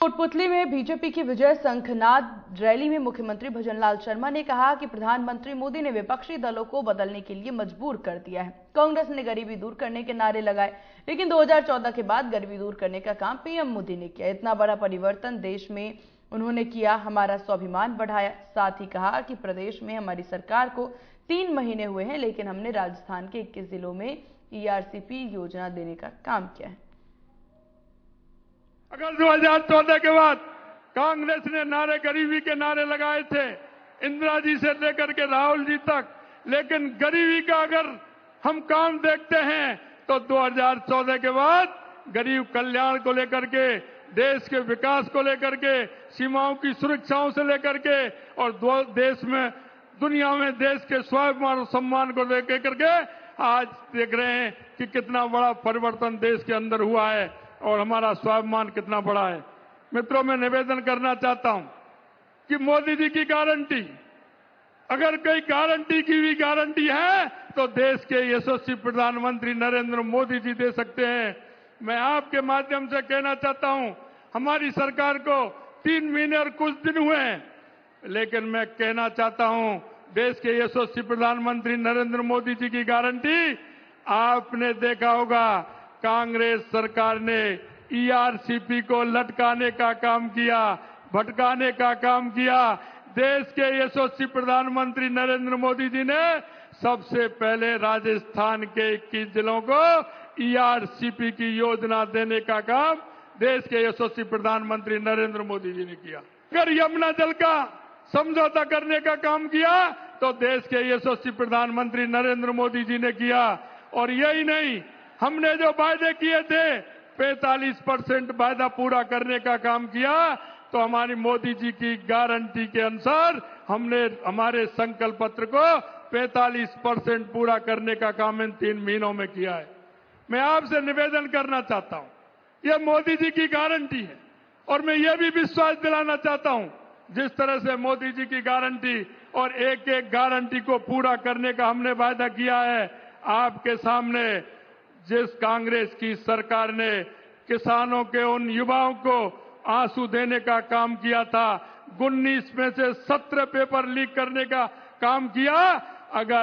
कोटपुतली में बीजेपी की विजय शंखनाद रैली में मुख्यमंत्री भजनलाल शर्मा ने कहा कि प्रधानमंत्री मोदी ने विपक्षी दलों को बदलने के लिए मजबूर कर दिया है। कांग्रेस ने गरीबी दूर करने के नारे लगाए, लेकिन 2014 के बाद गरीबी दूर करने का काम पीएम मोदी ने किया। इतना बड़ा परिवर्तन देश में उन्होंने किया, हमारा स्वाभिमान बढ़ाया। साथ ही कहा कि प्रदेश में हमारी सरकार को 3 महीने हुए हैं, लेकिन हमने राजस्थान के 21 जिलों में ERCP योजना देने का काम किया है। अगर 2014 के बाद कांग्रेस ने गरीबी के नारे लगाए थे, इंदिरा जी से लेकर के राहुल जी तक, लेकिन गरीबी का अगर हम काम देखते हैं तो 2014 के बाद गरीब कल्याण को लेकर के, देश के विकास को लेकर के, सीमाओं की सुरक्षाओं से लेकर के और देश में, दुनिया में देश के स्वाभिमान और सम्मान को लेकर के आज देख रहे हैं कि कितना बड़ा परिवर्तन देश के अंदर हुआ है और हमारा स्वाभिमान कितना बड़ा है। मित्रों, मैं निवेदन करना चाहता हूं कि मोदी जी की गारंटी, अगर कोई गारंटी की भी गारंटी है तो देश के यशस्वी प्रधानमंत्री नरेंद्र मोदी जी दे सकते हैं। मैं आपके माध्यम से कहना चाहता हूं, हमारी सरकार को 3 महीने और कुछ दिन हुए हैं, लेकिन मैं कहना चाहता हूं देश के यशस्वी प्रधानमंत्री नरेंद्र मोदी जी की गारंटी आपने देखा होगा। कांग्रेस सरकार ने ERCP को लटकाने का काम किया, भटकाने का काम किया। देश के यशस्वी प्रधानमंत्री नरेंद्र मोदी जी ने सबसे पहले राजस्थान के 21 जिलों को ERCP की योजना देने का काम देश के यशस्वी प्रधानमंत्री नरेंद्र मोदी जी ने किया। अगर यमुना जल का समझौता करने का काम किया तो देश के यशस्वी प्रधानमंत्री नरेंद्र मोदी जी ने किया। और यही नहीं, हमने जो वायदे किए थे 45% वायदा पूरा करने का काम किया, तो हमारी मोदी जी की गारंटी के अनुसार हमने हमारे संकल्प पत्र को 45% पूरा करने का काम इन 3 महीनों में किया है। मैं आपसे निवेदन करना चाहता हूं, यह मोदी जी की गारंटी है और मैं यह भी विश्वास दिलाना चाहता हूं, जिस तरह से मोदी जी की गारंटी और एक एक गारंटी को पूरा करने का हमने वायदा किया है। आपके सामने जिस कांग्रेस की सरकार ने किसानों के उन युवाओं को आंसू देने का काम किया था, 19 में से 17 पेपर लीक करने का काम किया, अगर